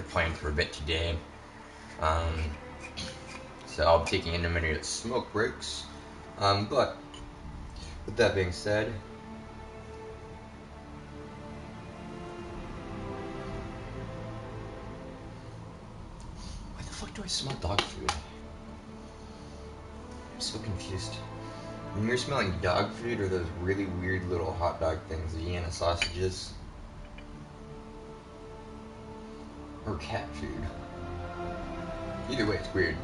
been playing for a bit today. So I'll be taking intermittent smoke breaks. But with that being said, why the fuck do I smell dog food? I'm so confused. When you're smelling dog food or those really weird little hot dog things, the Vienna sausages, or cat food. Either way, it's weird.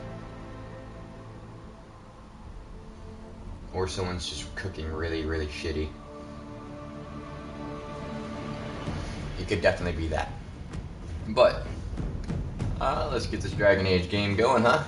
Or someone's just cooking really, really shitty. It could definitely be that. But, let's get this Dragon Age game going, huh?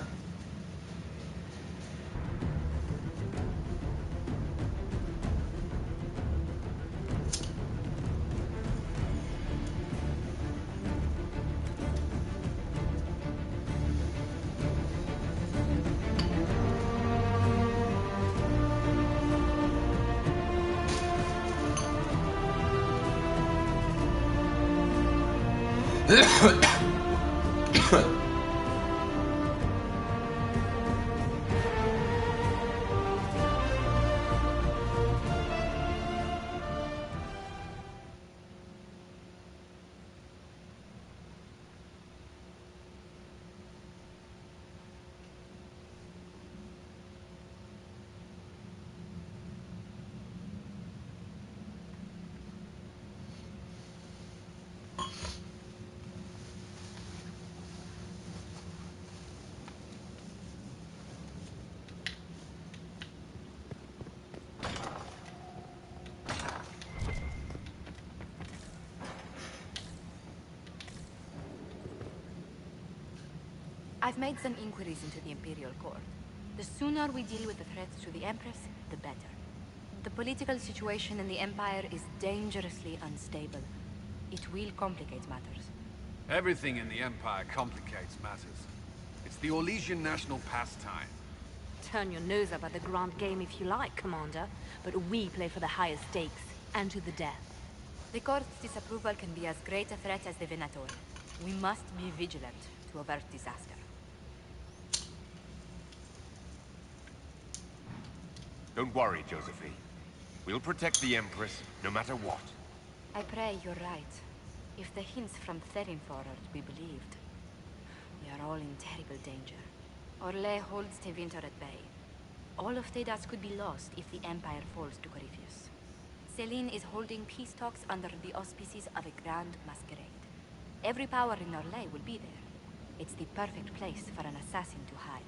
I've made some inquiries into the Imperial Court. The sooner we deal with the threats to the Empress, the better. The political situation in the Empire is dangerously unstable. It will complicate matters. Everything in the Empire complicates matters. It's the Orlesian national pastime. Turn your nose up at the grand game if you like, Commander, but we play for the highest stakes, and to the death. The Court's disapproval can be as great a threat as the Venator. We must be vigilant to avert disaster. Don't worry, Josephine. We'll protect the Empress, no matter what. I pray you're right. If the hints from Therinfor are to be believed, we are all in terrible danger. Orlais holds Tevinter at bay. All of Thedas could be lost if the Empire falls to Corypheus. Celine is holding peace talks under the auspices of a grand masquerade. Every power in Orlais will be there. It's the perfect place for an assassin to hide.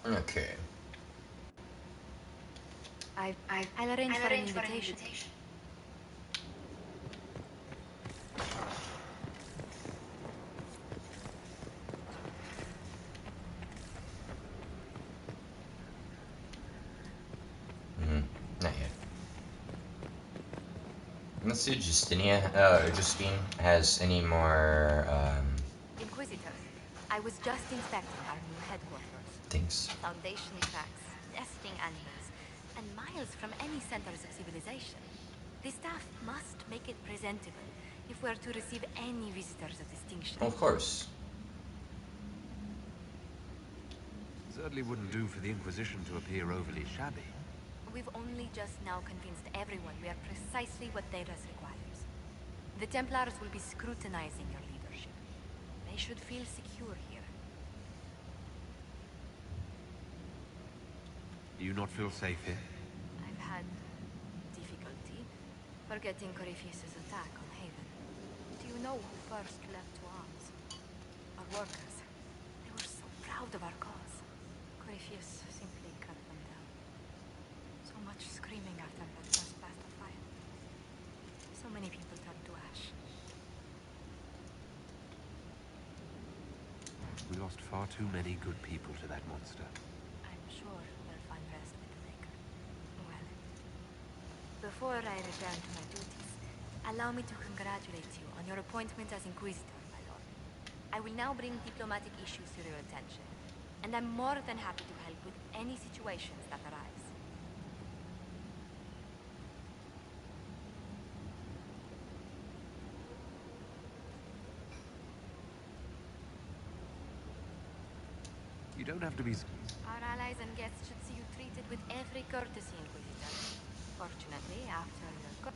Okay. I'll arrange for an invitation. Let's see, Justine has any more Inquisitor, I was just inspecting our new headquarters. things. Foundation tracks, nesting animals, and miles from any centers of civilization. The staff must make it presentable if we're to receive any visitors of distinction. Of course. Certainly wouldn't do for the Inquisition to appear overly shabby. We've only just now convinced everyone we are precisely what Thedas requires. The Templars will be scrutinizing your leadership. They should feel secure here. Do you not feel safe here? I've had difficulty forgetting Corypheus' attack on Haven. Do you know who first leapt to arms? Our workers. They were so proud of our cause. Corypheus simply cut them down. So much screaming after that first blast of fire. So many people turned to ash. We lost far too many good people to that monster. I'm sure they'll find rest with the Maker. Well, before I return to my duties, allow me to congratulate you on your appointment as Inquisitor, my lord. I will now bring diplomatic issues to your attention, and I'm more than happy to help with any situations that arise. You don't have to be... Our allies and guests should see you treated with every courtesy, Inquisitor. Fortunately, after your...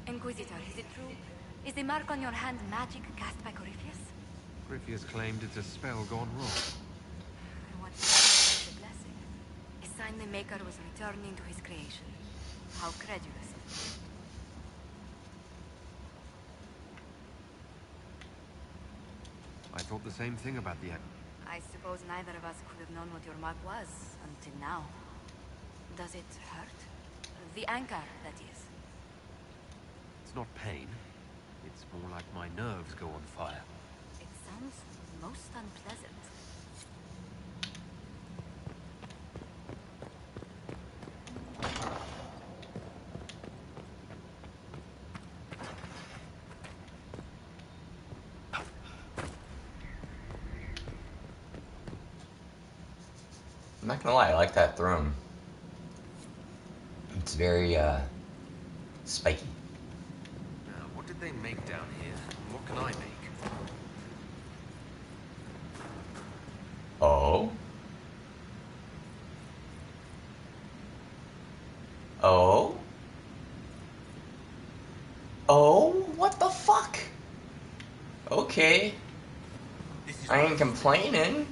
Inquisitor, is it true? Is the mark on your hand magic cast by Corypheus? Corypheus claimed it's a spell gone wrong. What is a blessing? A sign the Maker was returning to his creation. How credulous of me. I thought the same thing about the... I suppose neither of us could have known what your mark was until now. Does it hurt? The anchor, that is. It's not pain. It's more like my nerves go on fire. It sounds most unpleasant. I'm not gonna lie, I like that throne. It's very, spiky. Now, what did they make down here? And what can I make? Oh? Oh? Oh? What the fuck? Okay. I ain't complaining.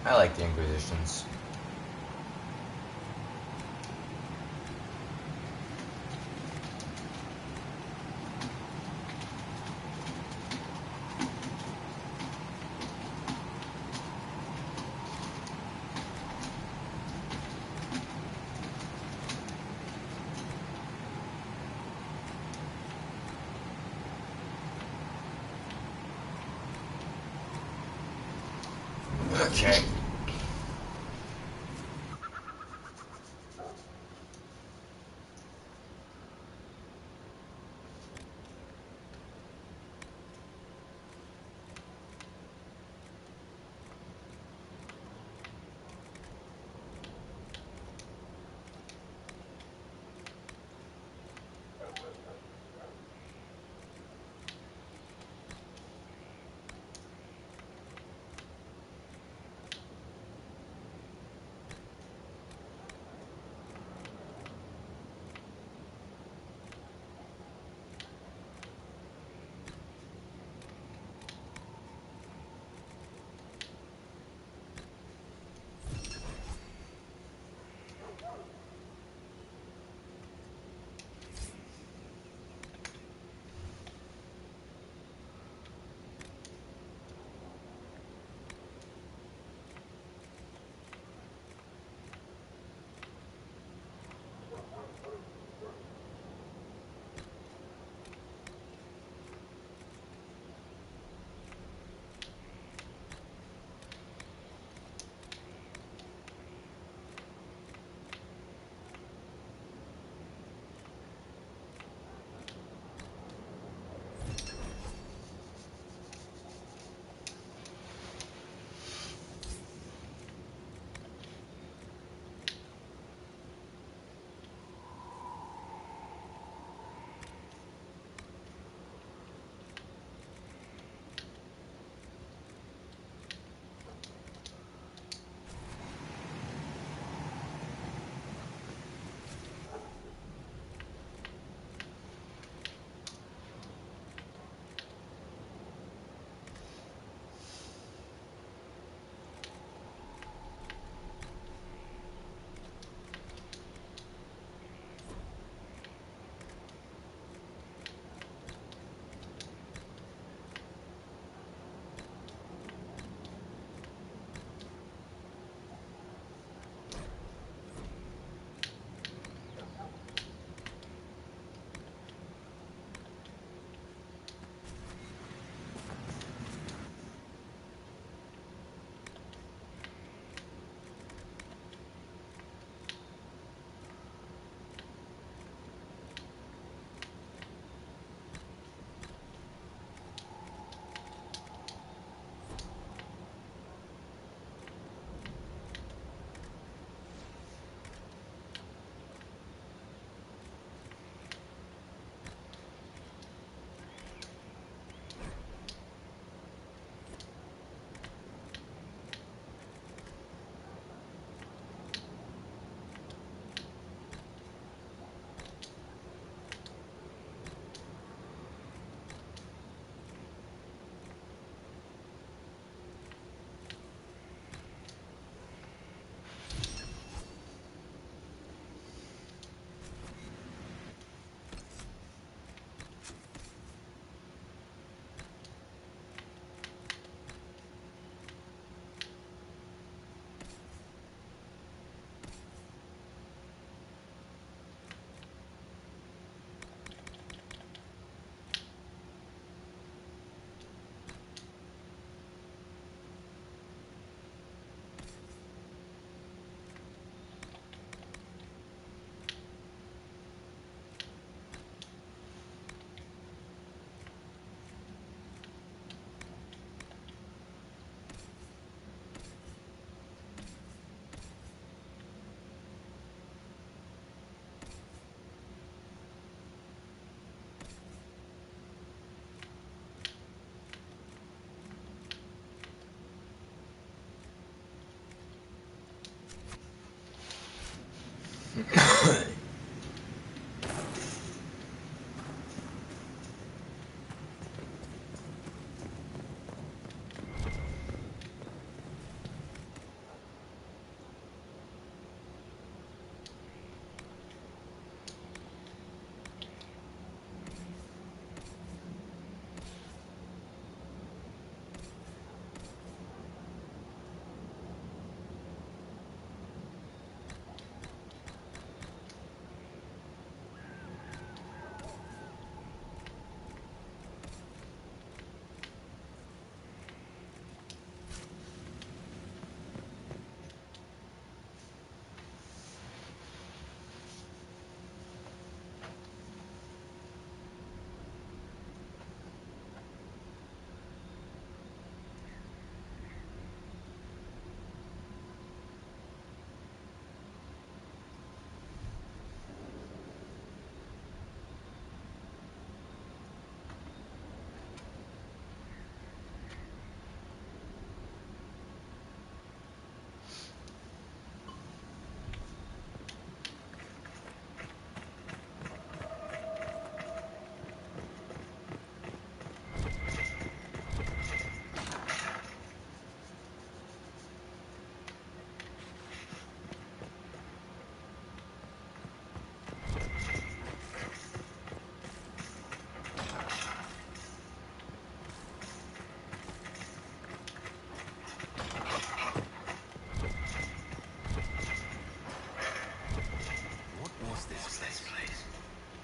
I like the Inquisitions. Okay.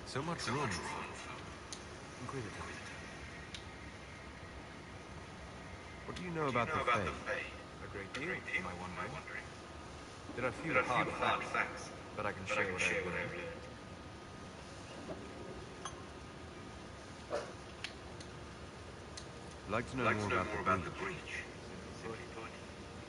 So much room for Inquisitor. What do you know about the Fae? A great deal, am I wondering? There are few hard facts, but I can share what I've learned. I'd like to know more about the breach. Simply put,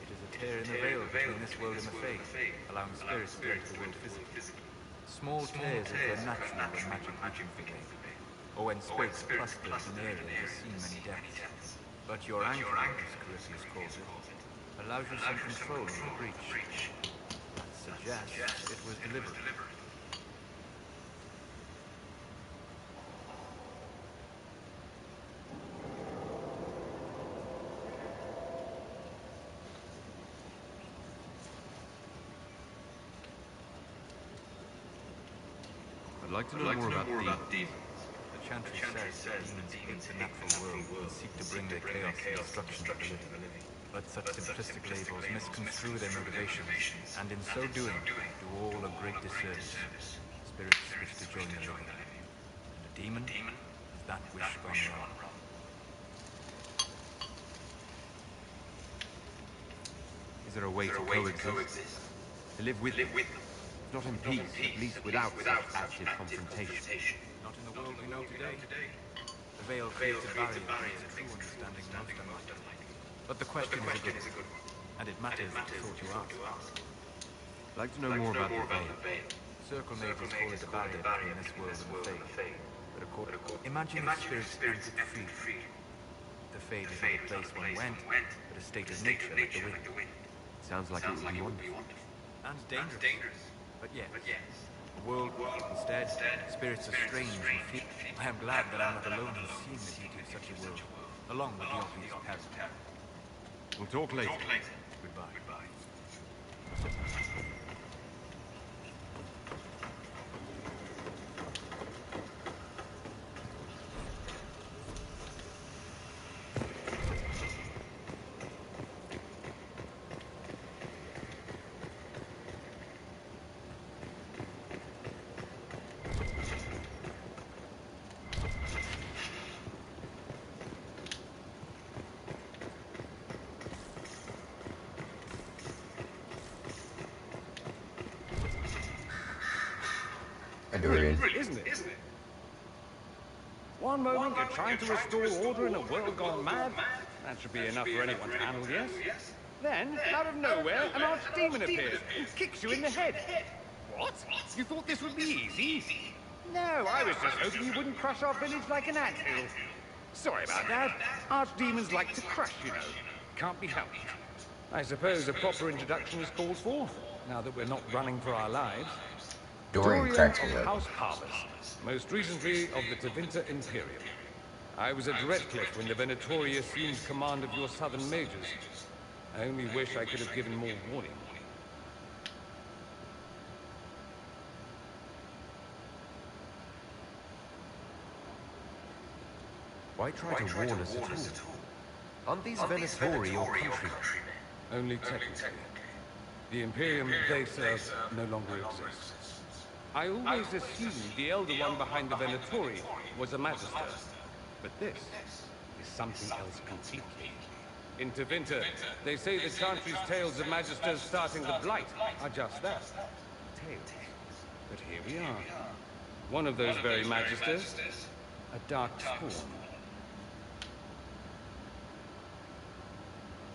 it is a tear in the veil between this world and the Fae, allowing spirits to enter the world physically. Small tears occur naturally when magic reaching for me, or when spirits cluster in an area that has seen many deaths. But your anchor, as Corypheus calls it, allows you some control over the breach. That suggests it was deliberate. I'd like to know more about demons. The Chantry says that demons hate the natural world and seek to bring their chaos and destruction to the living. But such simplistic labels misconstrue their motivations, and in so doing, do all a great disservice. Spirits wish to join the living, and a demon is that wish gone wrong. Is there a way to coexist? To live with them? Not in peace, at least without such active confrontation. Not in the world we know today. The veil creates a barrier that makes a true understanding most unlikely. But the question is a good one, and it matters the thought you ask. I'd like to know more about the Veil. Circle mages call it a barrier between this world and the Fae. But imagine if spirits entered freely. The Fade is not a place one went, but a state of nature like the wind. Sounds like it would be wonderful. And dangerous. But yes, a world instead, spirits are strange and fear. I am glad that I'm not alone in seeing the beauty of such a world, along with the obvious peril. We'll talk later. Goodbye. Isn't it? One moment you're trying to restore order in a world gone mad. That should be enough for anyone to handle, yes? Then, out of nowhere, an archdemon appears and kicks you in the head. What? You thought this would be easy? No, I was just hoping you wouldn't crush our village like an anthill. Sorry about that. Archdemons like to crush, you know. Can't be helped. I suppose a proper introduction is called for, now that we're not running for our lives. Dorian cracks me of up. House Parvus, most recently of the Tevinter Imperium. I was at Redcliffe when the Venatori assumed command of your southern mages. I only wish I could have given more warning. Why try to warn us at all? Aren't these Venatori your countrymen? Only technically. The Imperium they serve no longer exists. I always assumed the Elder One behind the Venatori was a Magister. But this is something else completely. In Tevinter, they say the Chantry's tales of Magisters starting the Blight are just that. Tales. But here we are. One of those very Magisters, a Dark Spawn.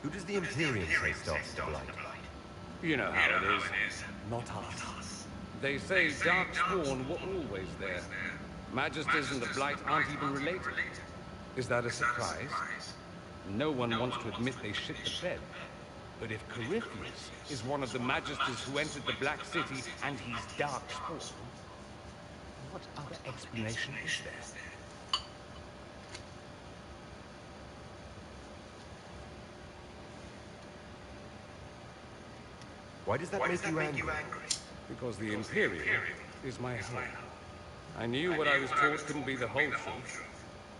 Who does the Imperium say starts the Blight? You know how it is. Not us. They say Dark Spawn were always there. Magisters and the Blight aren't even related. Is that a surprise? No one wants to admit they shit the bed. But if Corypheus is one of the Magisters who entered the Black City and he's Dark Spawn, what other explanation is there? Why does that make you angry? Because the Imperium is my home. I knew what I was taught couldn't be the whole truth,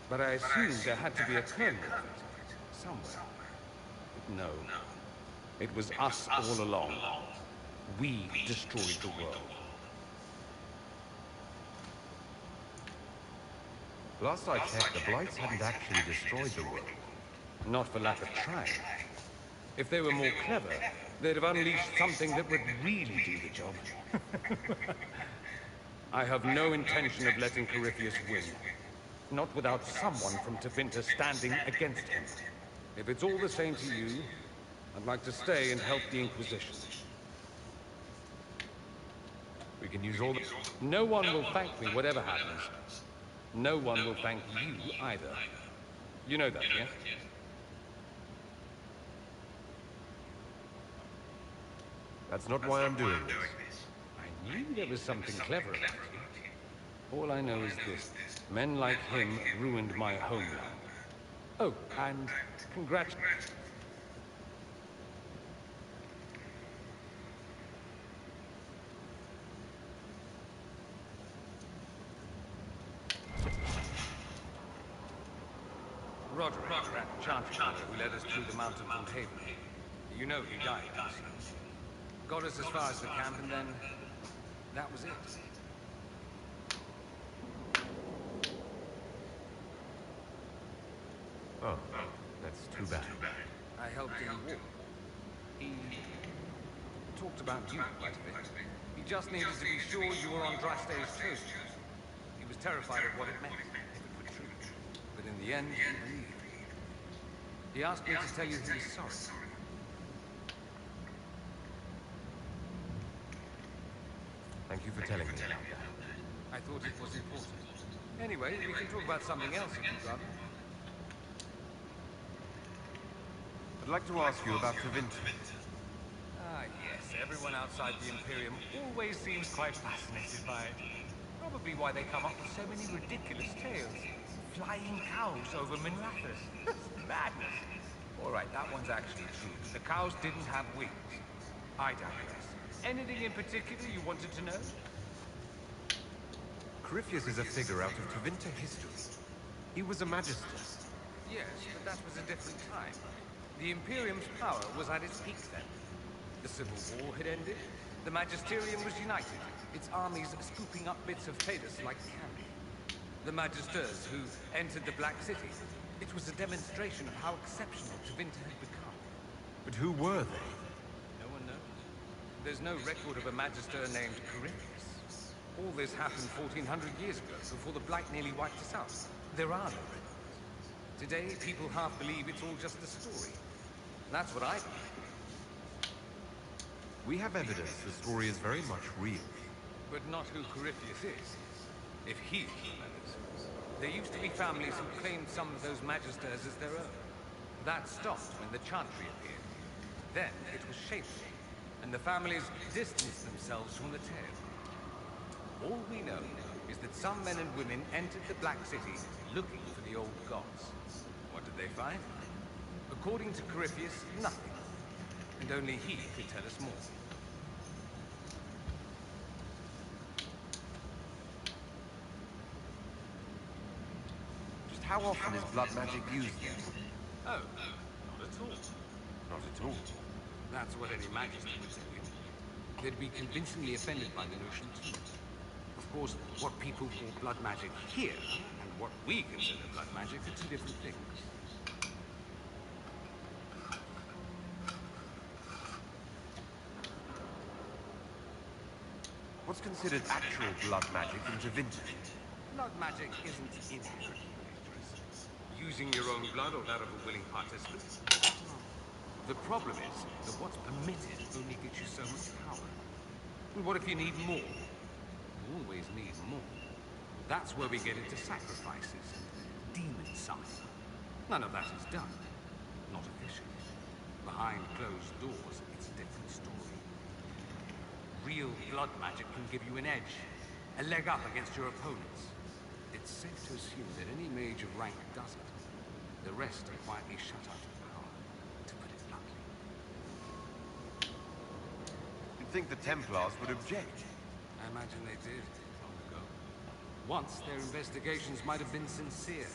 but I assumed there had to be a kernel of it, somewhere. But no, it was us all along. We destroyed the world. Last I checked, the Blights hadn't actually destroyed the world. Not for lack of trying. If they were more clever, they'd have unleashed something that would really do the job. I have no intention of letting Corypheus win. Not without someone from Tevinter standing against him. If it's all the same to you, I'd like to stay and help the Inquisition. We can use all the... No one will thank me whatever happens. No one will thank you either. You know that, yes? That's not why I'm doing this. I knew there was something clever about you. All I know is this. Men like him ruined my homeland. Oh, and congratulations. Roderick, that Chancellor who led us through the mountain from Haven. You know he died, don't you? Got us as far as the camp, and then... that was it. Oh, that's too bad. I helped him walk. He... talked about you quite a bit. He just needed to be sure you were on Draste's toes. He was terrified of what it meant, if it were true. But in the end, he believed. He asked me to tell you he was sorry. Thank you for telling me about that. I thought it was important. Anyway, we can talk about something else if you'd rather. I'd like to ask you about Tevinter. Ah, yes. Everyone outside the Imperium always seems quite fascinated by it. Probably why they come up with so many ridiculous tales. Flying cows over Minrathous. Madness. Alright, that one's actually true. The cows didn't have wings. I digress. Anything in particular you wanted to know? Corypheus is a figure out of Tevinter history. He was a Magister. Yes, but that was a different time. The Imperium's power was at its peak then. The Civil War had ended. The Magisterium was united, its armies scooping up bits of Tadus like candy. The Magisters who entered the Black City. It was a demonstration of how exceptional Tevinter had become. But who were they? No one knows. There's no record of a Magister named Corypheus. All this happened 1400 years ago, before the Blight nearly wiped us out. There are no records. Today, people half believe it's all just a story. That's what I believe. We have evidence the story is very much real. But not who Corypheus is. If he remembers. There used to be families who claimed some of those Magisters as their own. That stopped when the Chantry appeared. Then it was shameful, and the families distanced themselves from the tale. All we know is that some men and women entered the Black City looking for the old gods. What did they find? According to Corypheus, nothing. And only he could tell us more. Just how often is blood magic used there? Oh, not at all. Not at all. That's what any Magister would tell you. They'd be convincingly offended by the notion too. Of course, what people call blood magic here, and what we consider blood magic, are two different things. What's considered actual blood magic in Tevinter? Blood magic isn't inherently dangerous. Using your own blood or that of a willing participant? The problem is that what's permitted only gives you so much power. And what if you need more? You always need more. That's where we get into sacrifices and demon summons. None of that is done. Not officially. Behind closed doors, it's a different story. Real blood magic can give you an edge, a leg up against your opponents. It's safe to assume that any mage of rank does it. The rest are quietly shut out of power, to put it bluntly. You'd think the Templars would object. I imagine they did, long ago. Once, their investigations might have been sincere.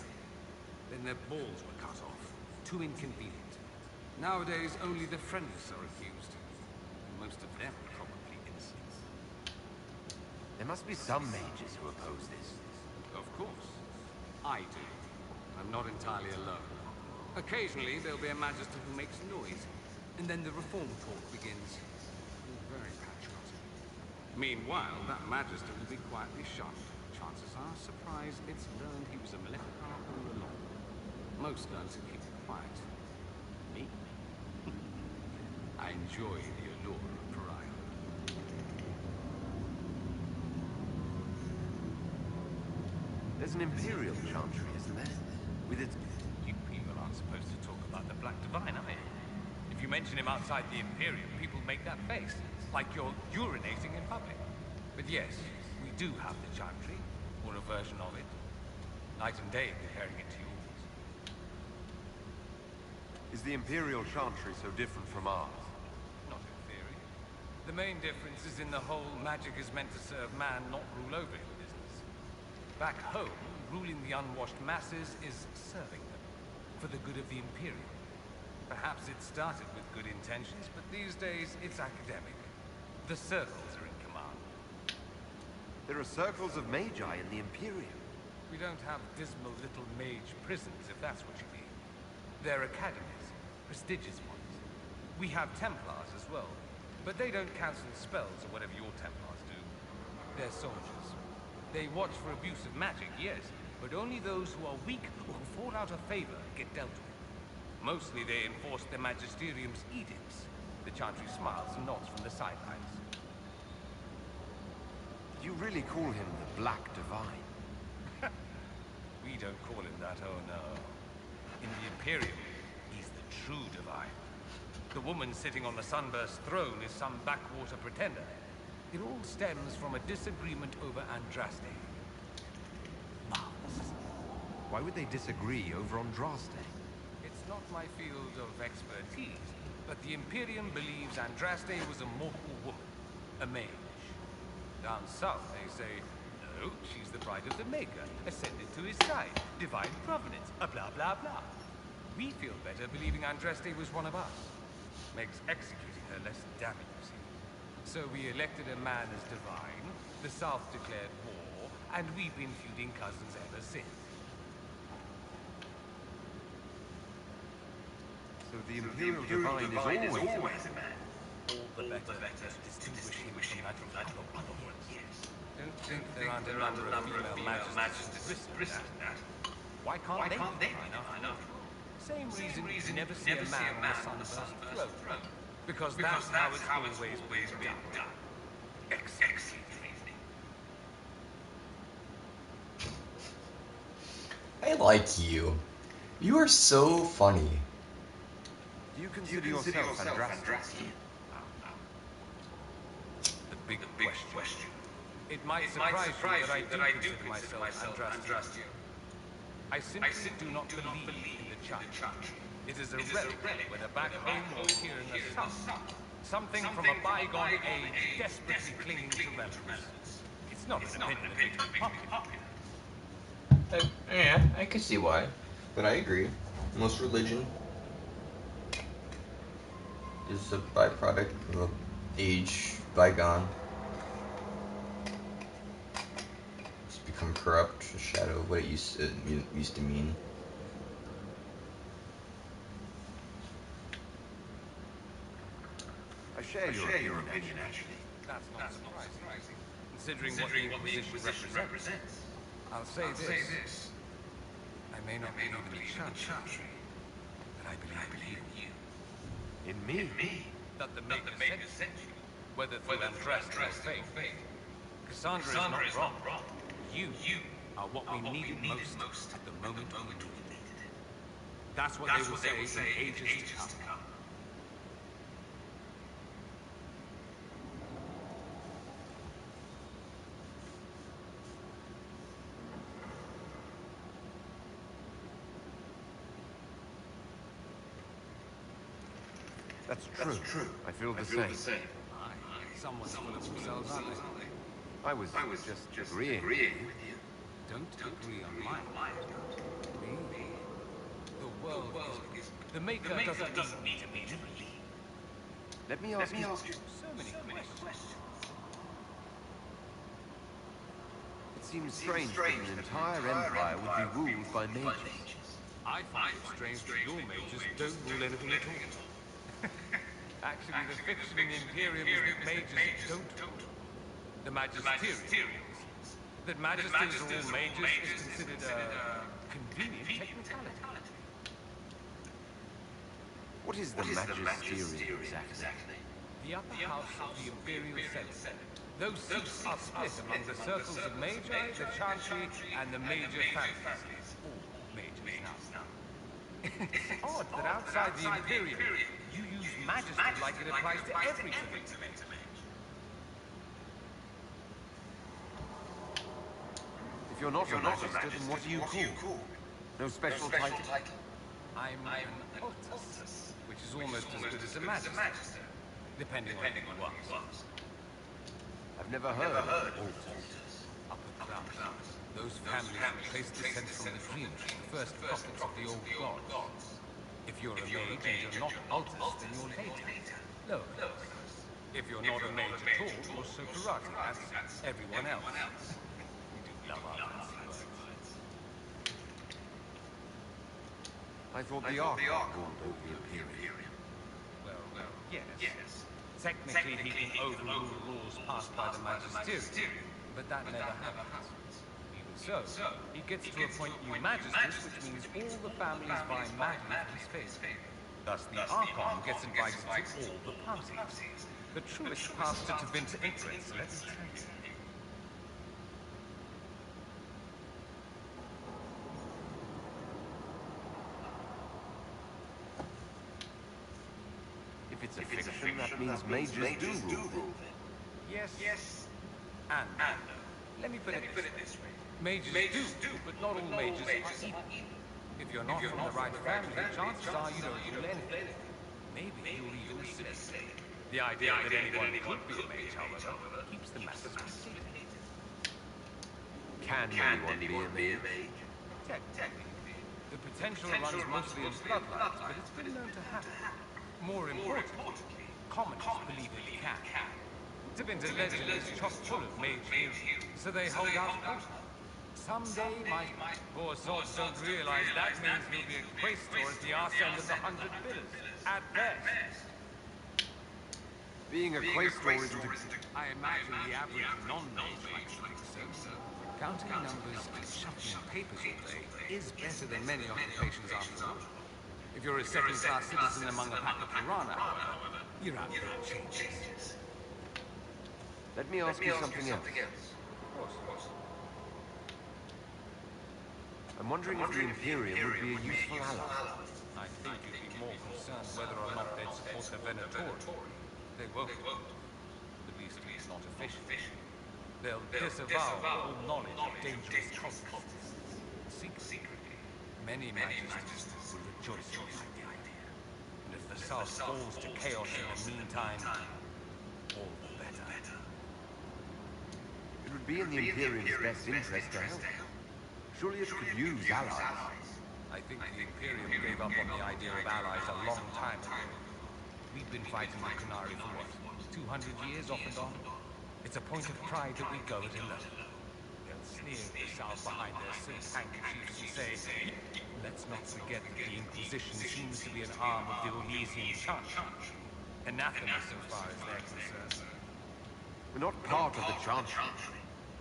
Then their balls were cut off. Too inconvenient. Nowadays, only the friendless are accused. And most of them are probably innocent. There must be some mages who oppose this. Of course. I do. I'm not entirely alone. Occasionally, there'll be a Magister who makes noise, and then the reform talk begins. All very patriotic. Meanwhile, that Magister will be quietly shunned. Chances are surprised it's learned he was a Maleficar all along. Most learn to keep quiet. Me? I enjoy the allure of pariah. There's an Imperial Chantry, isn't there? With its... You people aren't supposed to talk about the Black Divine, are you? If you mention him outside the Imperium, people make that face, like you're urinating in public. But yes, we do have the Chantry, or a version of it. Night and day comparing it to yours. Is the Imperial Chantry so different from ours? Not in theory. The main difference is in the whole magic is meant to serve man, not rule over him business. Back home, ruling the unwashed masses is serving them, for the good of the Imperium. Perhaps it started with good intentions, but these days it's academic. The circles are in command. There are circles of magi in the Imperium. We don't have dismal little mage prisons, if that's what you mean. They're academies, prestigious ones. We have Templars as well, but they don't cancel spells or whatever your Templars do. They're soldiers. They watch for abuse of magic, yes, but only those who are weak or who fall out of favor get dealt with. Mostly they enforce the Magisterium's edicts. The Chantry smiles and nods from the sidelines. You really call him the Black Divine? We don't call him that, oh no. In the Imperium, he's the true Divine. The woman sitting on the Sunburst throne is some backwater pretender. It all stems from a disagreement over Andraste. Marvelous. Why would they disagree over Andraste? It's not my field of expertise, but the Imperium believes Andraste was a mortal woman, a mage. Down south, they say, no, she's the bride of the Maker, ascended to his side, divine providence, a blah blah blah. We feel better believing Andraste was one of us. Makes executing her less damning, you see. So we elected a man as divine, the South declared war, and we've been feuding cousins ever since. So the Imperial Divine is always a man. All the better to distinguish him from that other one, yes. Don't think there aren't a number of female magisters who risk that. Why can't they be divine after all? Same reason you never see a man on the Sunburst throne. Because that's how it's always been done. Excellent reasoning. I like you. You are so funny. Do you consider yourself Andraste? The big question. It might surprise you that I do consider myself Andraste. I simply do not believe in the Chantry. It is a relic, whether back home or here in the south. Something from a bygone age desperately clinging to relevance. It's not an opinion that makes me popular. Yeah, I can see why. But I agree. Most religion is a byproduct of an age bygone. It's become corrupt, a shadow of what it used to mean. I share your opinion, actually. That's not surprising, considering what the Inquisition represents. I'll say this. I may not believe in the Chantry, but I believe in you. In me? That the Maker sent you, whether through Andraste or fate. Cassandra is not wrong. You are what we needed most at the moment we needed it. That's what they will say in ages to come. That's true. I feel the same. Someone's full of themselves, aren't they? I was just agreeing with you. Don't agree on my mind. Me? The world is... The Maker doesn't need to be believed. Let me ask you So many questions. It seems strange that an entire empire would be ruled by mages. I find it strange that your mages don't rule anything at all. Actually, the fiction in the Imperium is that mages don't rule. The Magisterium rules. That magisters or mages is considered a convenient technicality. What is the Magisterium exactly? The upper house of the Imperial Senate. Those seats are split among the circles of Magi, the Chantry, and the major families. All mages now. It's odd that outside the Imperium, you use Majesty like it applies to everything. If you're not a Magister, then what are you called? No special title? I'm an Altus, which is almost as good as a Magister, depending on who you ask. I've never heard of Altus. Upper class. Those families traced descent from the dreamers, the first prophets of the old gods. If you're a mage and you're not Altus, then you're later. Lower class. If you're not a mage at all, you're Soterati, as everyone else. We do love our fancy words. I thought the Archon ruled over the Imperium. Well, yes. Technically, he can overrule rules passed by the Magisterium, but that never happens. Even so, he gets to appoint new Magisters, which means all the families vie madly for his favour. Thus, the Archon gets invited to all the parties. The truest path to Tevinter influence, let me tell you. If it's a fiction, that means mages do rule. Yes. And let me put it this way. Mages do, but not all mages are evil. If you're not from the right family, chances are you don't rule anything. Maybe you're even a slave. The idea that anyone could be a mage, however, keeps the masses conflicted. Can anyone be a mage? Technically, the potential runs mostly in bloodlines, but it's been known to happen. More importantly, commoners believe it can. Tevinter legend is chock full of mage heroes, so they hold out hope. Someday, my poor sods don't realize that means he'll be a quaestor at the arse end of the 100 Pillars, at best. Being a quaestor isn't a... I imagine the average non-mage likes to think so. Counting numbers and shuffling papers all day is better than many occupations after all. If you're a second-class citizen among a pack of piranha, however, you're out there changes. Let me ask you something else. Of course. I'm wondering if the Imperium would be a useful ally. I think you'd be more concerned whether or not they'd support the Venatori. They won't. At least not officially. They'll disavow all knowledge of dangerous cults. Secretly, many magisters will rejoice in the idea. And if the South falls to chaos in the meantime, all the better. It would be in the Imperium's best interest to help. Surely it could use allies. I think the Imperium gave up on the idea of allies a long time ago. We've been fighting the Qunari for what, 200 years off and on? It's a point of pride that we go it alone. They'll sneer at the South behind their silk handkerchiefs and say, let's not forget that the Inquisition seems to be an arm of the Orlesian Chantry. Anathema so far as they're concerned. We're not part of the Chantry.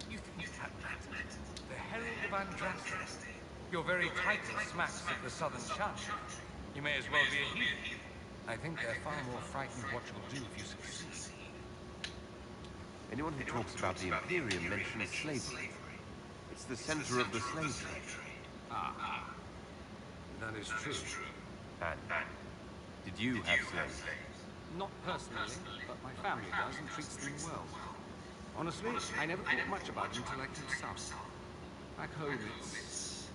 You think that matters? The Herald of Andraste. Your very title smacks of the Southern Chantry. You may as well be a heathen. I think they're far more frightened what you'll do if you succeed. Anyone who talks about the Imperium mentions slavery. It's the center of the slave trade. Ah, that is true. And did you have slaves? Not personally, but my family does and treats them well. Honestly, I never thought much about it until I came south. Back home, it's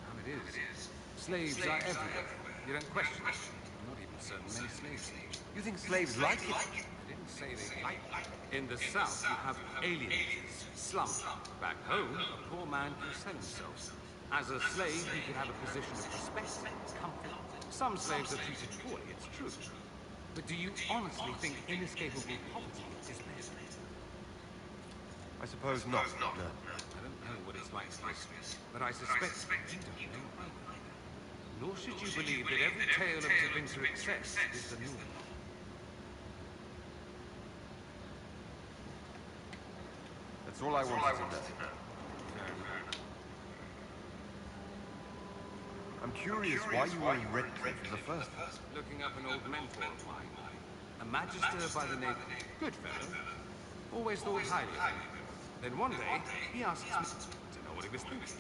how it is. Slaves are everywhere. You don't question it. I'm not even certain many slaves. You think slaves like it? I didn't say they like it. In the south, you have alienages, slum. Back home, a poor man can sell himself. As a slave, he can have a position of respect and comfort. Some slaves are treated poorly, it's true. But do you honestly think inescapable poverty is better? I suppose not. No. I don't know what it's like for us, but I suspect you don't know either. Nor should you believe that every tale of Tevinter excess is the norm. That's all I wanted to know. I'm curious why you were in Redcliffe in the first place. Looking up an old mentor of mine, a magister by the name... Good fellow. Always thought highly of him. Then one day, he asked me... I don't know what he was thinking.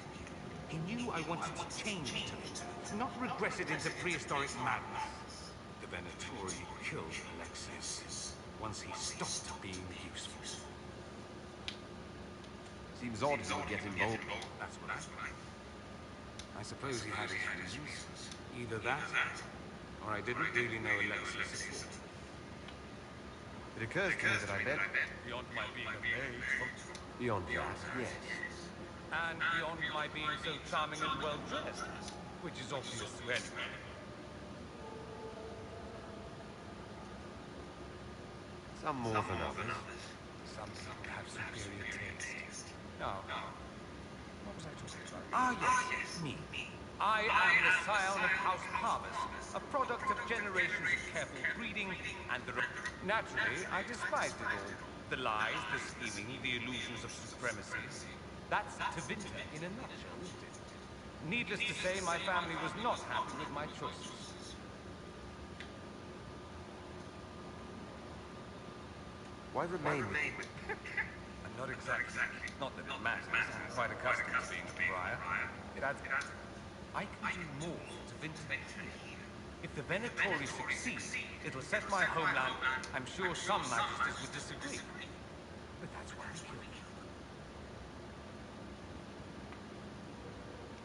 He knew I wanted to change Tevinter, not regress it into prehistoric madness. The Venatori killed Alexius once he stopped being useful. Seems odd he would get involved. That's what I suppose he had his reasons. Either that, or I didn't really know Alexius at all. It occurs to me that I bet... Beyond my being a mage, Beyond that, yes. and beyond my being so charming and well-dressed, which is obvious to anyone. Some more than others. Some people have superior taste. Now, what was I talking about? Ah, yes, me. I am the scion of House Parvis, a product of generations of careful breeding and the... Naturally, I despised it all. The lies, the scheming, the illusions of supremacy. That's Tevinter in a nutshell, isn't it? Needless to say, my family was not happy with my choices. Why remain with you? I'm not exactly. Not that it matters. I'm quite accustomed to being a pariah. It adds... I can do more to Tevinter here. If the Venatori succeed, it'll set my homeland... I'm sure some magisters would disagree. But that's why we killed you.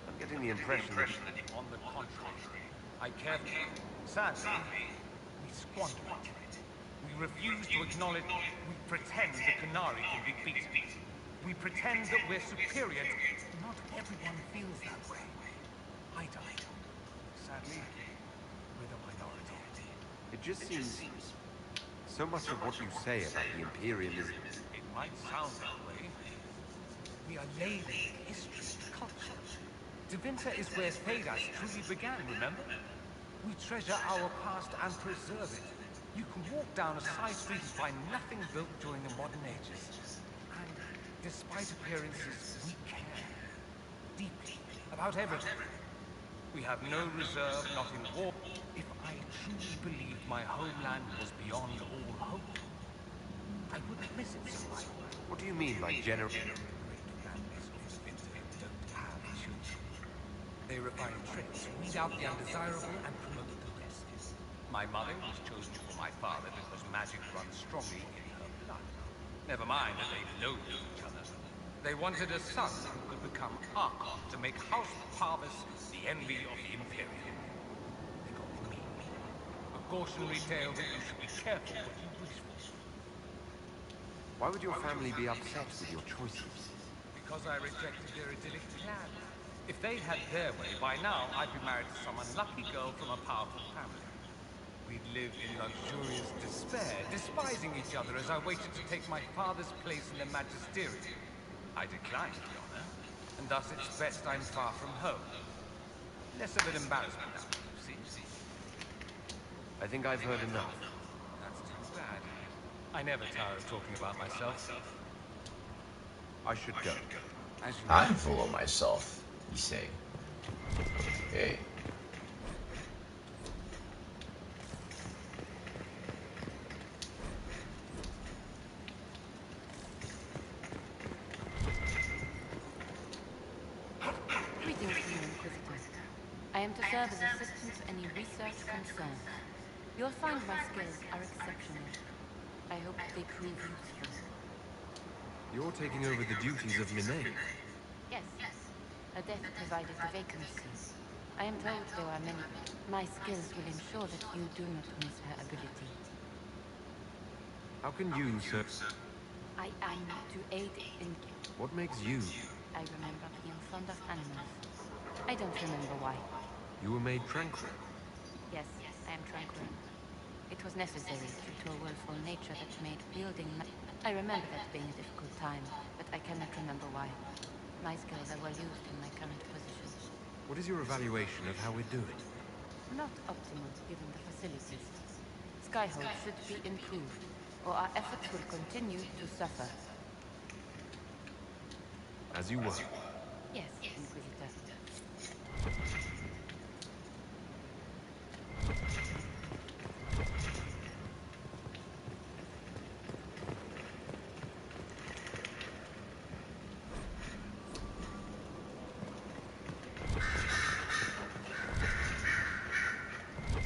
I'm getting the impression that... On the contrary, I care for you. Sadly, we squander it. We refuse to acknowledge... We pretend the Canary can be beaten. We pretend that we're superior. Not everyone feels that way. I don't. Sadly, we're the minority. It just seems... So much of what you say about the Imperium is... It might sound that way. We are labelling history and culture. Tevinter is where Thedas truly began, remember? We treasure our past and preserve it. You can walk down a side street and find nothing built during the modern ages. And despite appearances, we care. Deeply. About everything. We have no reserve, not in war. If I truly believed my homeland was beyond all hope, I wouldn't miss it so much. What do you mean by general... Great families of Tevinter don't have children. They refine traits, weed out the undesirable, and promote the rest. My mother was chosen for my father because magic runs strongly in her blood. Never mind that they loathed each other. They wanted a son who could become Archon to make House Parvis the envy of the Imperium. They got me. A cautionary tale that you should be careful what you wish for. Why would your family be upset with your choices? Because I rejected their idyllic plan. If they had their way, by now I'd be married to some unlucky girl from a powerful family. We'd live in luxurious despair, despising each other as I waited to take my father's place in the magisterium. I declined the honor, and thus it's best I'm far from home. Less of an embarrassment now, you see. I think I've heard enough. That's too bad. I never tire of talking about myself. I should go. As you I'm full of myself, you say. Okay. Greetings, Inquisitor. I am to serve as assistant to any research concerns. You'll find my skills are exceptional. I hope they prove useful. You're taking over the duties of Minay. Yes. A death provided the vacancy. I am told there are many. My skills will ensure that you do not miss her ability. How can you, sir... I am to aid in... What makes you? I remember being fond of animals. I don't remember why. You were made tranquil. Yes, I am tranquil. It was necessary due to a willful nature that made wielding... I remember that being a difficult time, but I cannot remember why. My skills are well used in my current position. What is your evaluation of how we're doing? Not optimal, given the facilities. Skyhold should be improved, or our efforts will continue to suffer. As you were. Yes, Inquisitor.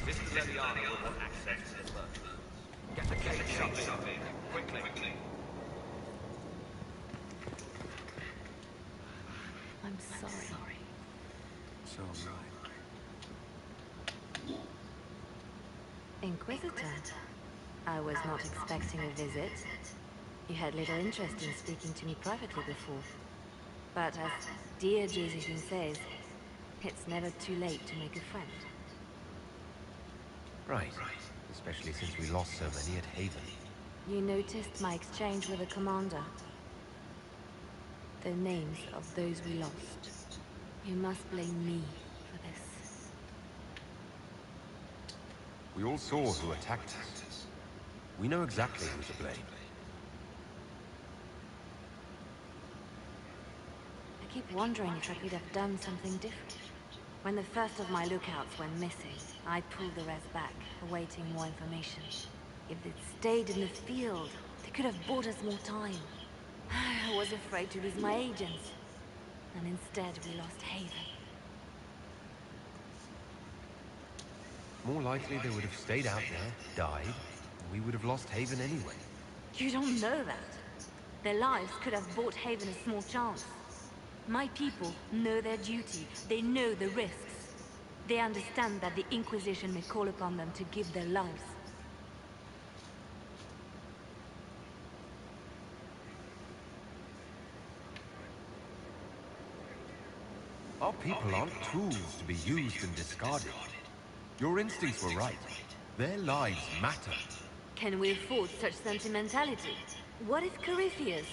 Sister Leliana will want access to this first. Get the gate shut in. Quickly. I'm sorry. So am Inquisitor, I was not expecting a visit. You had little interest in speaking to me privately before. But as dear Josephine says, it's never too late to make a friend. Right. Especially since we lost so many at Haven. You noticed my exchange with the commander. The names of those we lost. You must blame me for this. We all saw who attacked us. We know exactly who to blame. I keep wondering if I could have done something different. When the first of my lookouts went missing, I pulled the rest back, awaiting more information. If they'd stayed in the field, they could have bought us more time. I was afraid to lose my agents. And instead we lost Haven. More likely they would have stayed out there, died, and we would have lost Haven anyway. You don't know that. Their lives could have bought Haven a small chance. My people know their duty. They know the risks. They understand that the Inquisition may call upon them to give their lives. Our people aren't tools to be used and discarded. Your instincts were right. Their lives matter. Can we afford such sentimentality? What if Corypheus?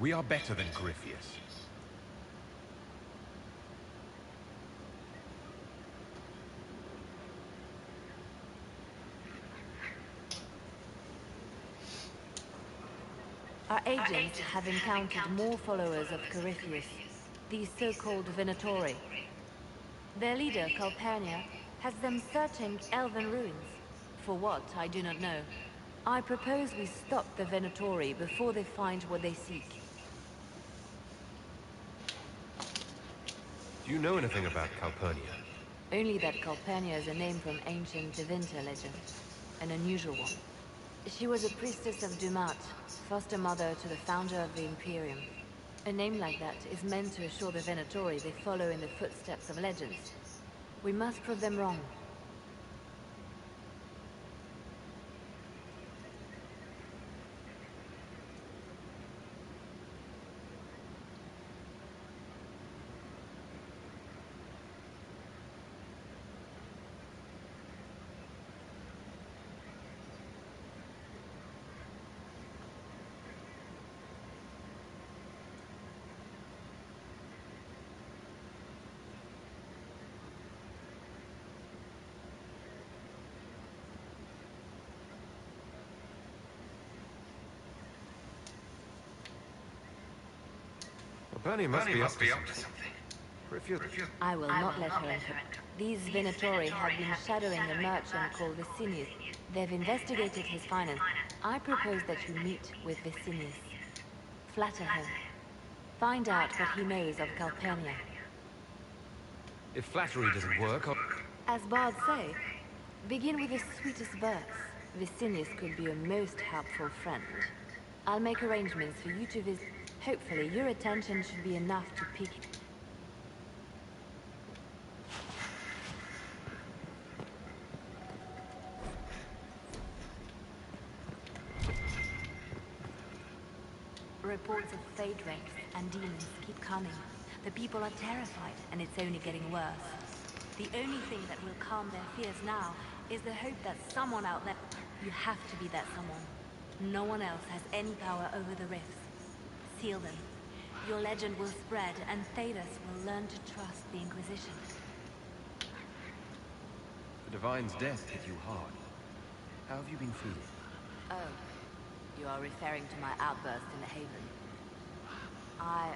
We are better than Corypheus. Our agents have encountered more followers of Corypheus, these so-called Venatori. Their leader, Calpurnia, has them searching elven ruins. For what, I do not know. I propose we stop the Venatori before they find what they seek. Do you know anything about Calpurnia? Only that Calpurnia is a name from ancient Tevinter legend. An unusual one. She was a priestess of Dumat, foster mother to the founder of the Imperium. A name like that is meant to assure the Venatori they follow in the footsteps of legends. We must prove them wrong. Calpurnia must be up to something. Corypheus... I will not let her enter. These Venatori have been shadowing a merchant called Vicinius. They've investigated his finance. I propose that you meet with Vicinius. Flatter him. Find out what he knows of Calpurnia. If flattery doesn't work, As bards say, begin with the sweetest verse. Vicinius could be a most helpful friend. I'll make arrangements for you to visit. Hopefully, your attention should be enough to pique. Reports of fade wrecks and demons keep coming. The people are terrified, and it's only getting worse. The only thing that will calm their fears now is the hope that someone out there... You have to be that someone. No one else has any power over the rifts. Seal them. Your legend will spread, and Thedas will learn to trust the Inquisition. The Divine's death hit you hard. How have you been feeling? Oh, you are referring to my outburst in the Haven. I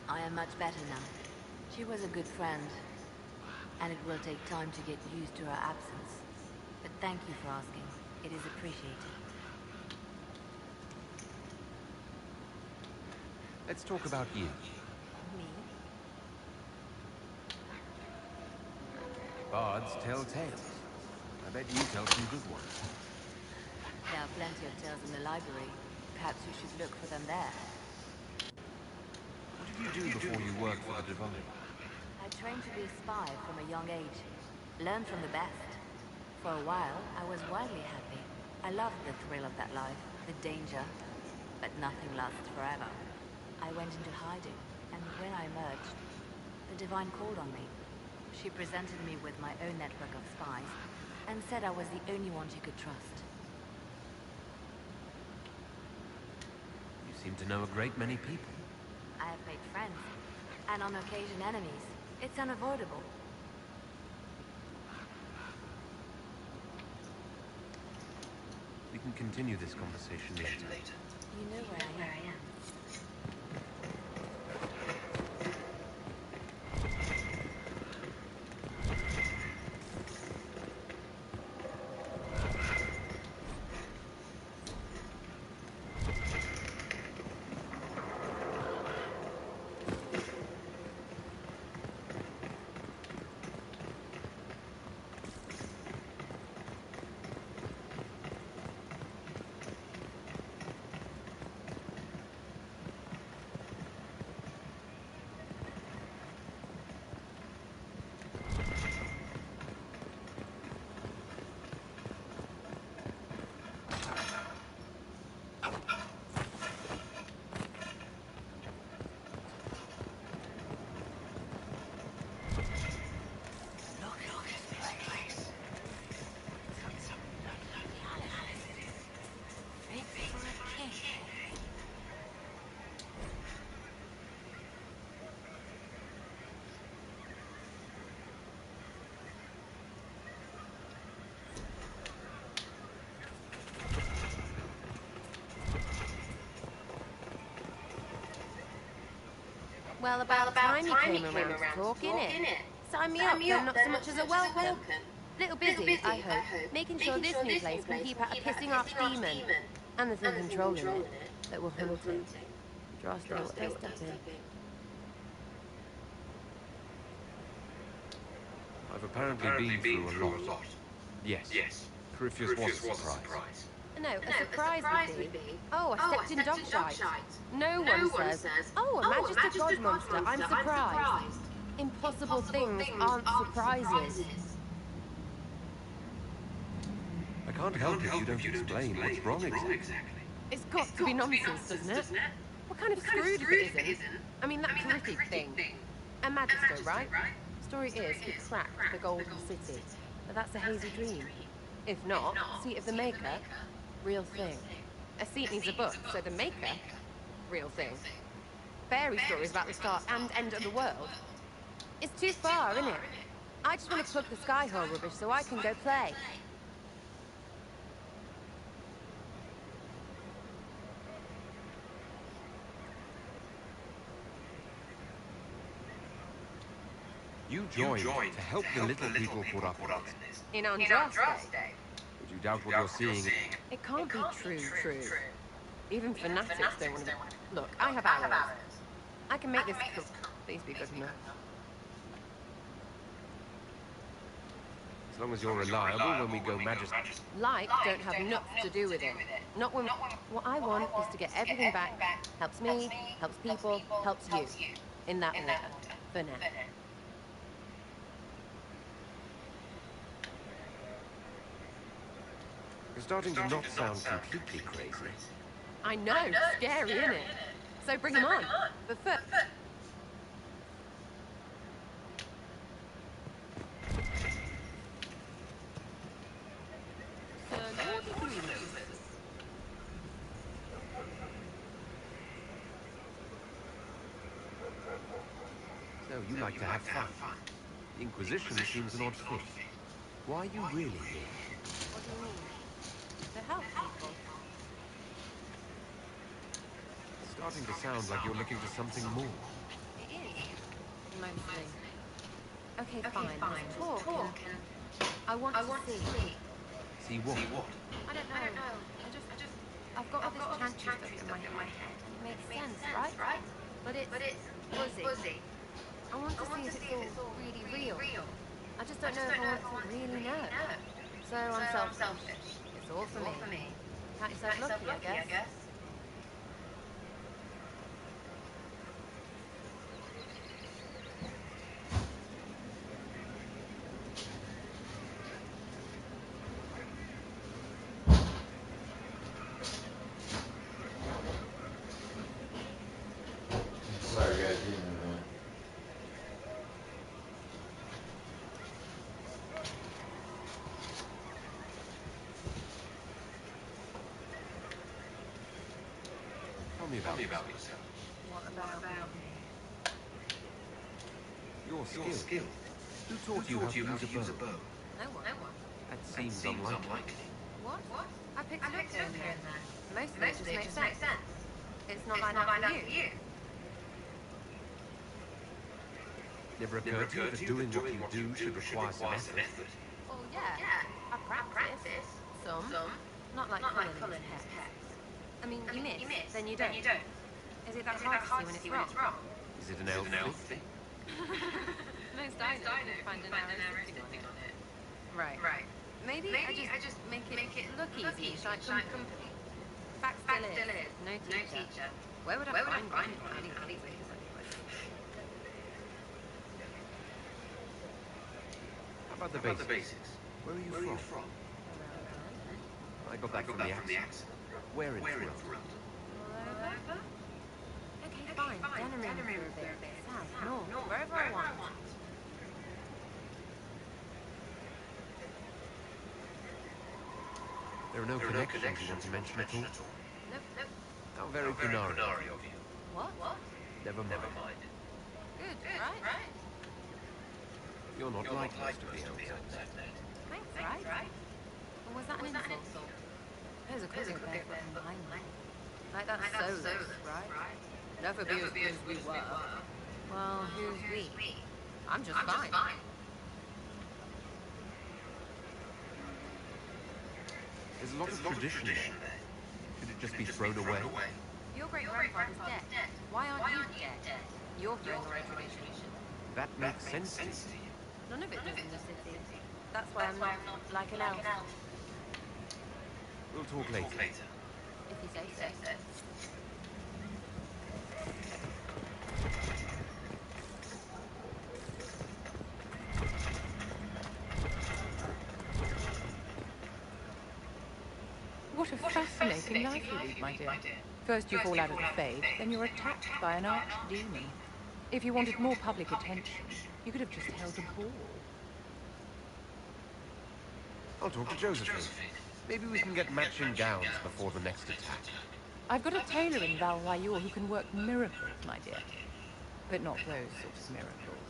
am much better now. She was a good friend, and it will take time to get used to her absence. But thank you for asking. It is appreciated. Let's talk about you. Me? Bards tell tales. I bet you tell some good ones. There are plenty of tales in the library. Perhaps you should look for them there. What did you do before you worked for the Divine? I trained to be a spy from a young age. Learned from the best. For a while, I was wildly happy. I loved the thrill of that life, the danger. But nothing lasts forever. I went into hiding, and when I emerged, the Divine called on me. She presented me with my own network of spies, and said I was the only one she could trust. You seem to know a great many people. I have made friends, and on occasion enemies. It's unavoidable. We can continue this conversation later. You know where I am. Well, about time you came around to talk, innit? Sign me up, then not so much as a welcome. Little busy, I hope, making sure this new place can keep out a pissing archdemon. And the thing controlling it, that we're hunting. Trust know what they step in. I've apparently been through a lot. Yes. Corypheus was a surprise. No, a surprise would be, oh, I stepped in dog shite. No one says, oh, a Magister God monster, I'm surprised. Impossible things aren't surprises. I can't help if you don't explain what's wrong exactly. It's got to be nonsense, doesn't it? What kind of screwed if it isn't? I mean, that cricket thing. A Magister, right? Story is, he cracked the Golden City. But that's a hazy dream. If not, Seat of the Maker, real thing. A seat needs a book, so the Maker, real thing. Fairy stories about the start and end of the world. It's too far, innit? I just want to plug the Skyhole rubbish so I can go play. You joined to help the little people put up with it. In Andraste. But you doubt what you're seeing. It can't be true. Even fanatics don't want to... Look, I have arrows. I can make this cook. Please be good enough. As long as you're reliable when we go Magister. Like don't have enough to do with it. Not when... What I want is to get everything back. Helps me, helps people, helps you. In that order. For now. You're starting to not sound completely crazy. I know, scary, innit? So bring him on. But first... So you like to have fun. The Inquisition seems an odd fit. Why are you really here? What do you mean? To help people. It's starting to sound like you're looking for something more. It is. Mostly. Okay, fine. Let's talk and... I want to see. See what? I don't know. I've got all this chantry stuff in my head. And it makes sense, right? But it's fuzzy. I want to see if it's all really real. I just don't know if I want to really know. So I'm selfish. It's all for me. Count yourself lucky, I guess. Sorry guys, you know, Tell me about yourself. What about me? Your skill. Who taught you how to use a bow? No one. That seems unlikely. What? I picked it up here and there. Most of it just makes sense. It's not lined up for you. Never occurred to you that doing what you do should require some effort? Well, yeah. I practice. Some. Not like pulling his head. I mean, you miss, then you don't. Is it that hard to see when it's wrong? Is it an elf thing? Most I know can find an arrow sitting on it. Right. Maybe I just make it look easy, like company. Fact still is, no teacher. Where would I find one anyway? How about the basics? Where are you from? I got that from the accent. Where in Thrund? All over? Okay, fine. Denerim for a bit. South, north, wherever I want. There are no connections you want to mention at all? Nope. How very Kunari of you. What? Never mind. Good, right? You're not like most of the elves. Thanks, right? Or was that an insult? There's a couple barefoot in mine. Like that's so loose, right? Never be as good as we were. Well, who's we? I'm just fine. There's a lot of tradition there. Could it just be thrown away? Your great-grandfather's dead. Why aren't you dead? You're throwing away tradition. That makes sense to you. None of it does in the city. That's why I'm not like an elf. We'll talk later. If you say so. What a fascinating life you lead, my dear. First you fall out of the faith, then you're attacked by an archdemon. If you wanted more public attention, you could have just held a ball. I'll talk to Josephine. Maybe we can get matching gowns before the next attack. I've got a tailor in Val-Royeaux who can work miracles, my dear. But not those sorts of miracles.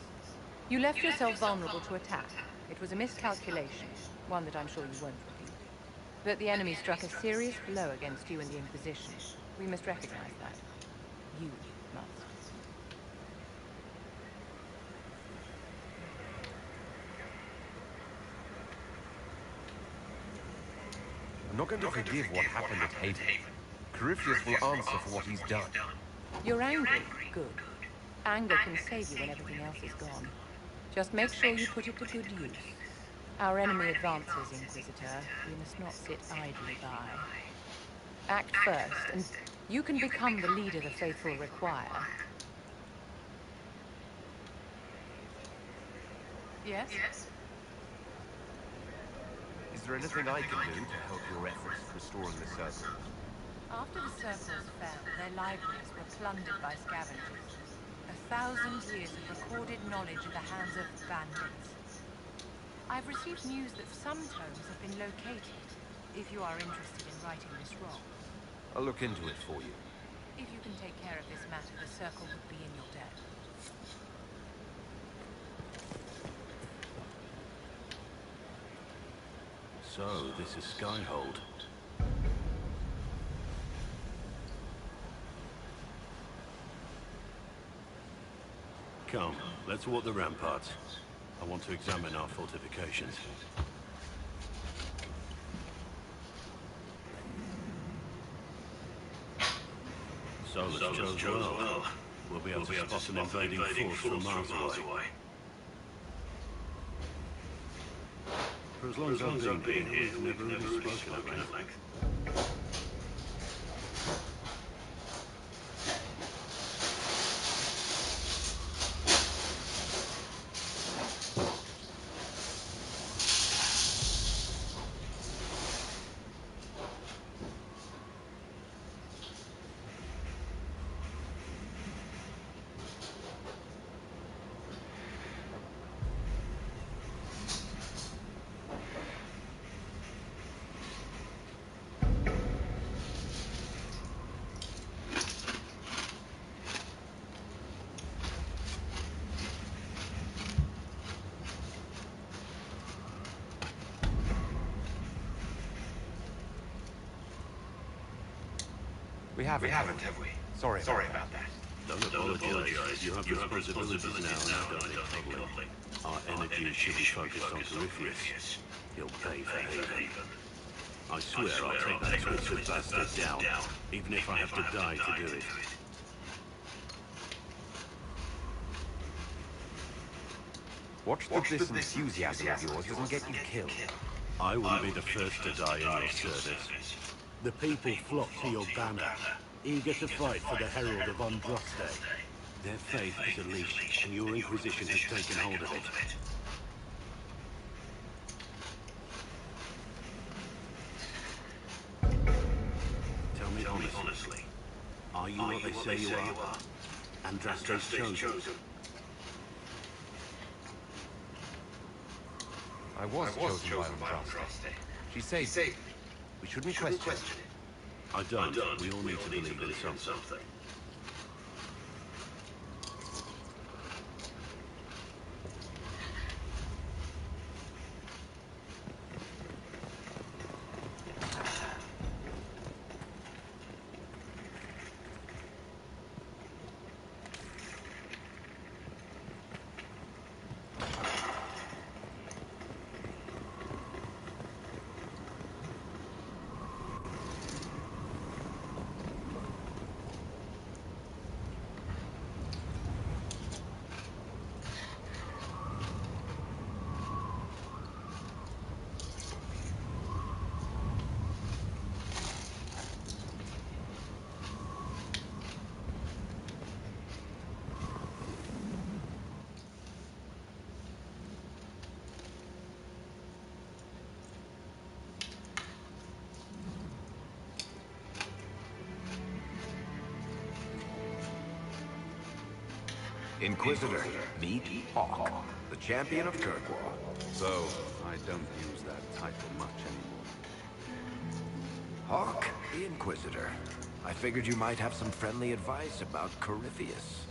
You left yourself vulnerable to attack. It was a miscalculation, one that I'm sure you won't repeat. But the enemy struck a serious blow against you and the Inquisition. We must recognize that. You must. I'm not going to forgive what happened at Haven. Corypheus will answer for what he's done. You're angry? Good. Anger can save you when everything else is gone. Just make sure you put it to good use. Our enemy advances, Inquisitor. We must not sit idly by. Act first, and you can become the leader the faithful require. Yes? Is there anything I can do to help your efforts at restoring the circle? After the circles fell, their libraries were plundered by scavengers. 1,000 years of recorded knowledge in the hands of bandits. I've received news that some tomes have been located. If you are interested in righting this wrong. I'll look into it for you. If you can take care of this matter, the circle would be in your debt. So, this is Skyhold. Come, let's walk the ramparts. I want to examine our fortifications. Solus chose well. We'll be able to spot an invading force from miles away. For as long as I've been here, we've never really spoken at length. We haven't, have we? Sorry about that. Don't apologize. You have responsibilities now, and I don't need troubling. Our energies should be focused on Corypheus. He'll pay for Haven. I swear I'll take that twisted bastard down, even if I have to die to do it. Watch that this enthusiasm of yours doesn't get you killed. I wouldn't be the first to die in your service. The people flock to your banner, eager to fight for the Herald of Andraste. Their faith is a leash, and your Inquisition has taken hold of it. Tell me honestly, are you what they say you are? Andraste's chosen? I was chosen by Andraste. She saved me. We shouldn't question it. I don't. We all need to believe in something. Inquisitor, meet Hawk, the champion of Kirkwall. Though I don't use that title much anymore. Hawk, the Inquisitor. I figured you might have some friendly advice about Corypheus.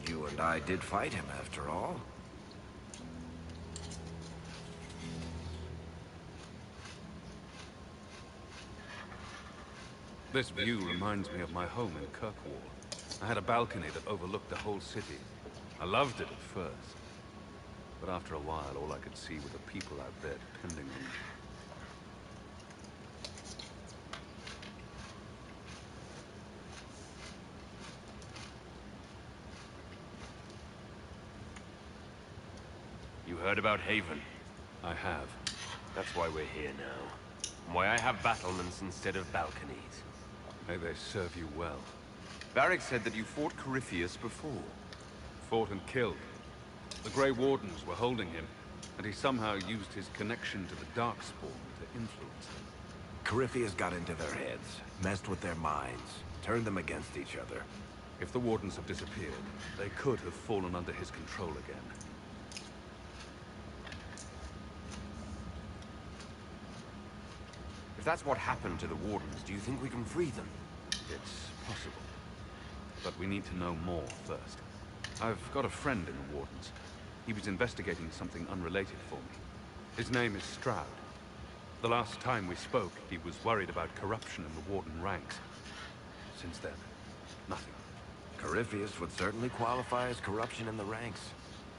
You and I did fight him, after all. This view reminds me of my home in Kirkwall. I had a balcony that overlooked the whole city. I loved it at first. But after a while, all I could see were the people out there depending on me. You heard about Haven? I have. That's why we're here now. Why I have battlements instead of balconies. May they serve you well. Varric said that you fought Corypheus before. Fought and killed. The Grey Wardens were holding him, and he somehow used his connection to the Darkspawn to influence them. Corypheus got into their heads, messed with their minds, turned them against each other. If the Wardens have disappeared, they could have fallen under his control again. If that's what happened to the Wardens, do you think we can free them? It's possible. But we need to know more first. I've got a friend in the Wardens. He was investigating something unrelated for me. His name is Stroud. The last time we spoke, he was worried about corruption in the Warden ranks. Since then, nothing. Corypheus would certainly qualify as corruption in the ranks.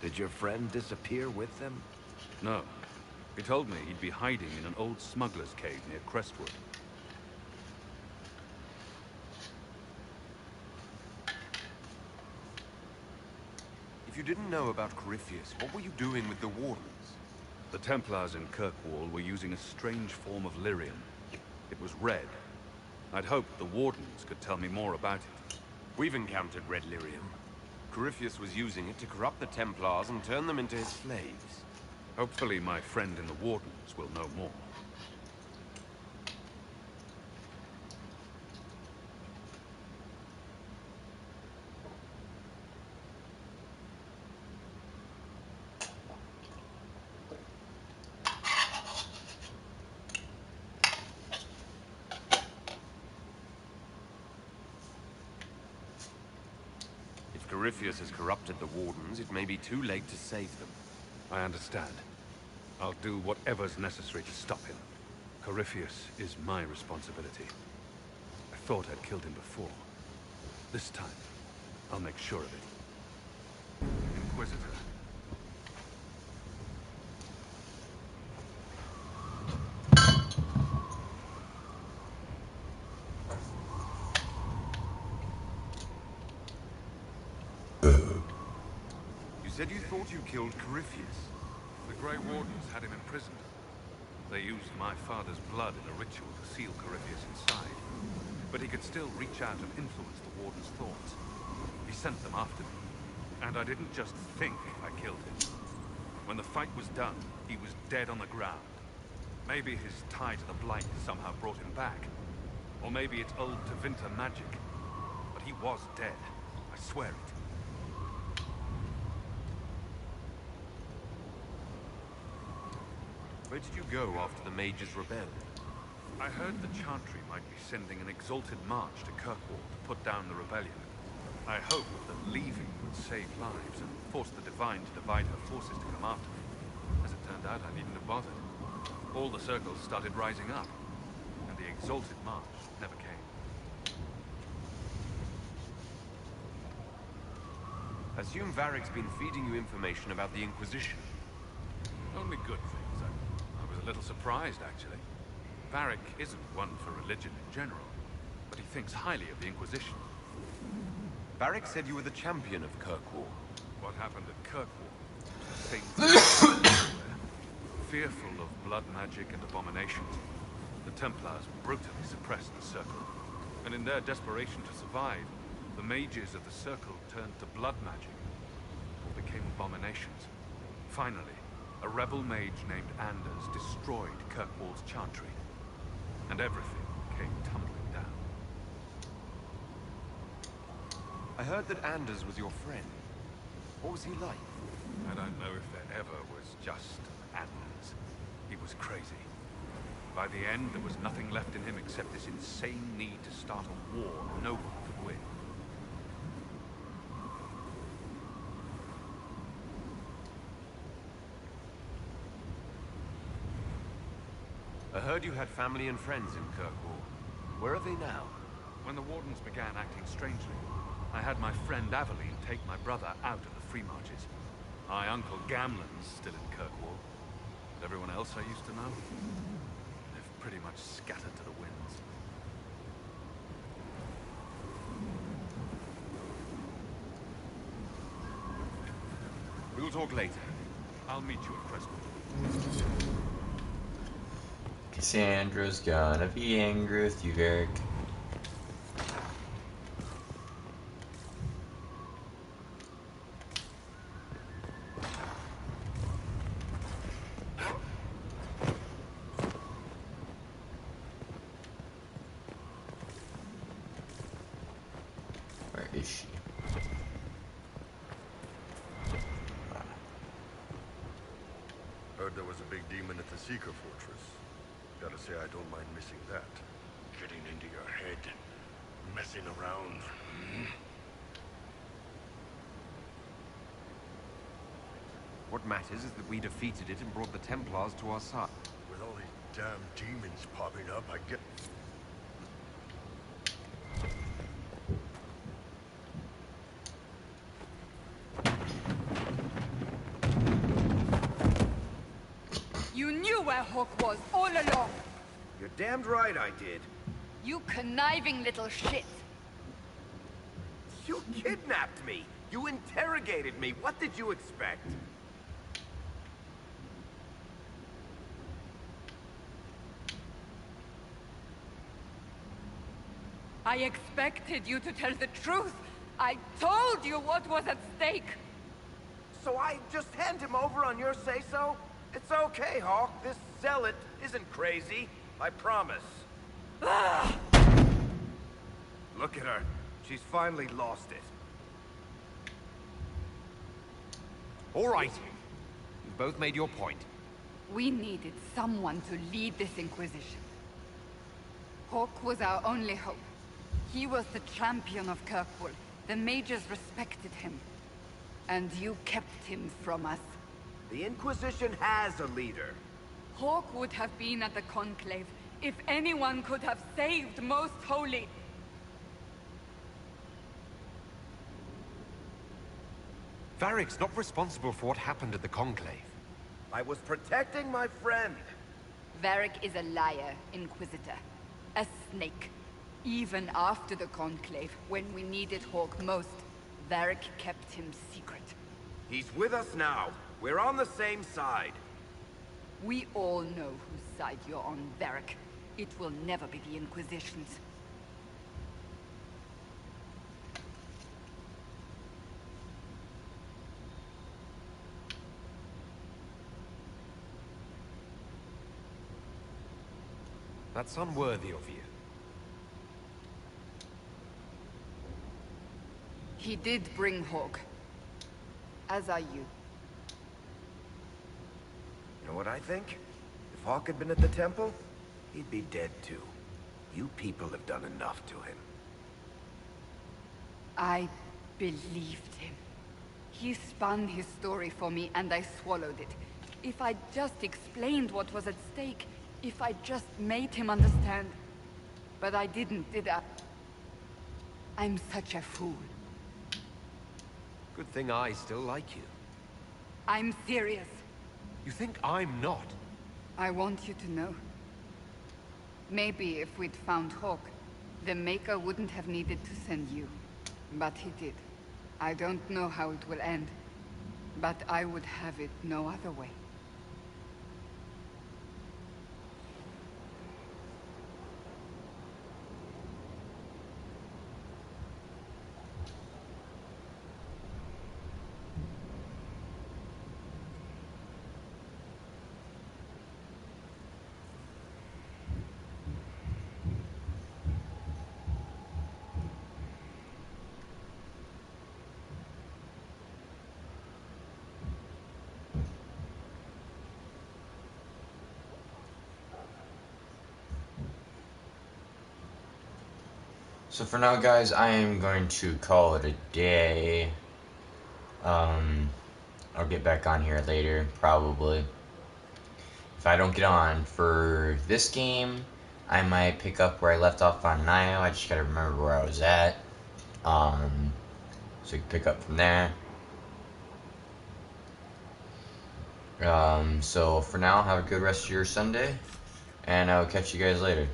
Did your friend disappear with them? No. He told me he'd be hiding in an old smuggler's cave near Crestwood. If you didn't know about Corypheus, what were you doing with the Wardens? The Templars in Kirkwall were using a strange form of lyrium. It was red. I'd hoped the Wardens could tell me more about it. We've encountered red lyrium. Corypheus was using it to corrupt the Templars and turn them into his slaves. Hopefully my friend in the Wardens will know more. If Corypheus has corrupted the Wardens, it may be too late to save them. I understand. I'll do whatever's necessary to stop him. Corypheus is my responsibility. I thought I'd killed him before. This time, I'll make sure of it. Inquisitor. You said you thought you killed Corypheus. The Grey Wardens had him imprisoned. They used my father's blood in a ritual to seal Corypheus inside. But he could still reach out and influence the Warden's thoughts. He sent them after me. And I didn't just think I killed him. When the fight was done, he was dead on the ground. Maybe his tie to the Blight somehow brought him back. Or maybe it's old Tevinter magic. But he was dead. I swear it. Where did you go after the mages rebelled? I heard the Chantry might be sending an exalted march to Kirkwall to put down the rebellion. I hoped that leaving would save lives and force the Divine to divide her forces to come after me. As it turned out, I needn't have bothered. All the circles started rising up, and the exalted march never came. I assume Varric's been feeding you information about the Inquisition. Only good things. I was a little surprised, actually. Varric isn't one for religion in general, but he thinks highly of the Inquisition. Varric said you were the champion of Kirkwall. What happened at Kirkwall? Same thing. Fearful of blood magic and abominations, the Templars brutally suppressed the Circle. And in their desperation to survive, the mages of the Circle turned to blood magic, or became abominations. Finally, a rebel mage named Anders destroyed Kirkwall's Chantry, and everything came tumbling down. I heard that Anders was your friend. What was he like? I don't know if there ever was just Anders. He was crazy. By the end, there was nothing left in him except this insane need to start a war no one could win. I heard you had family and friends in Kirkwall. Where are they now? When the Wardens began acting strangely, I had my friend Aveline take my brother out of the Free Marches. My uncle Gamlen's still in Kirkwall. But everyone else I used to know, they've pretty much scattered to the winds. We'll talk later. I'll meet you at Crestwood. Cassandra's gonna be angry with you, Varric. Where is she? Heard there was a big demon at the Seeker Fortress. Gotta say, I don't mind missing that. Getting into your head, messing around. What matters is that we defeated it and brought the Templars to our side. With all these damn demons popping up, I get... You knew where Hawk was all along. You're damned right I did. You conniving little shit. You kidnapped me. You interrogated me. What did you expect? I expected you to tell the truth. I told you what was at stake. So I just hand him over on your say-so? It's okay, Hawk. This zealot isn't crazy. I promise. Look at her. She's finally lost it. All right. You've both made your point. We needed someone to lead this Inquisition. Hawk was our only hope. He was the champion of Kirkwall. The mages respected him. And you kept him from us. The Inquisition has a leader. Hawk would have been at the Conclave if anyone could have saved Most Holy. Varric's not responsible for what happened at the Conclave. I was protecting my friend. Varric is a liar, Inquisitor. A snake. Even after the Conclave, when we needed Hawk most, Varric kept him secret. He's with us now. We're on the same side. We all know whose side you're on, Varric. It will never be the Inquisition's. That's unworthy of you. He did bring Hawk. As are you. You know what I think? If Hawk had been at the temple, he'd be dead too. You people have done enough to him. I believed him. He spun his story for me and I swallowed it. If I'd just explained what was at stake, if I just made him understand. But I didn't, did I? I'm such a fool. Good thing I still like you. I'm serious. You think I'm not? I want you to know. Maybe if we'd found Hawk, the Maker wouldn't have needed to send you. But he did. I don't know how it will end. But I would have it no other way. So for now, guys, I am going to call it a day. I'll get back on here later, probably. If I don't get on for this game, I might pick up where I left off on Nio. I just gotta remember where I was at. So you can pick up from there. So for now, have a good rest of your Sunday, and I'll catch you guys later.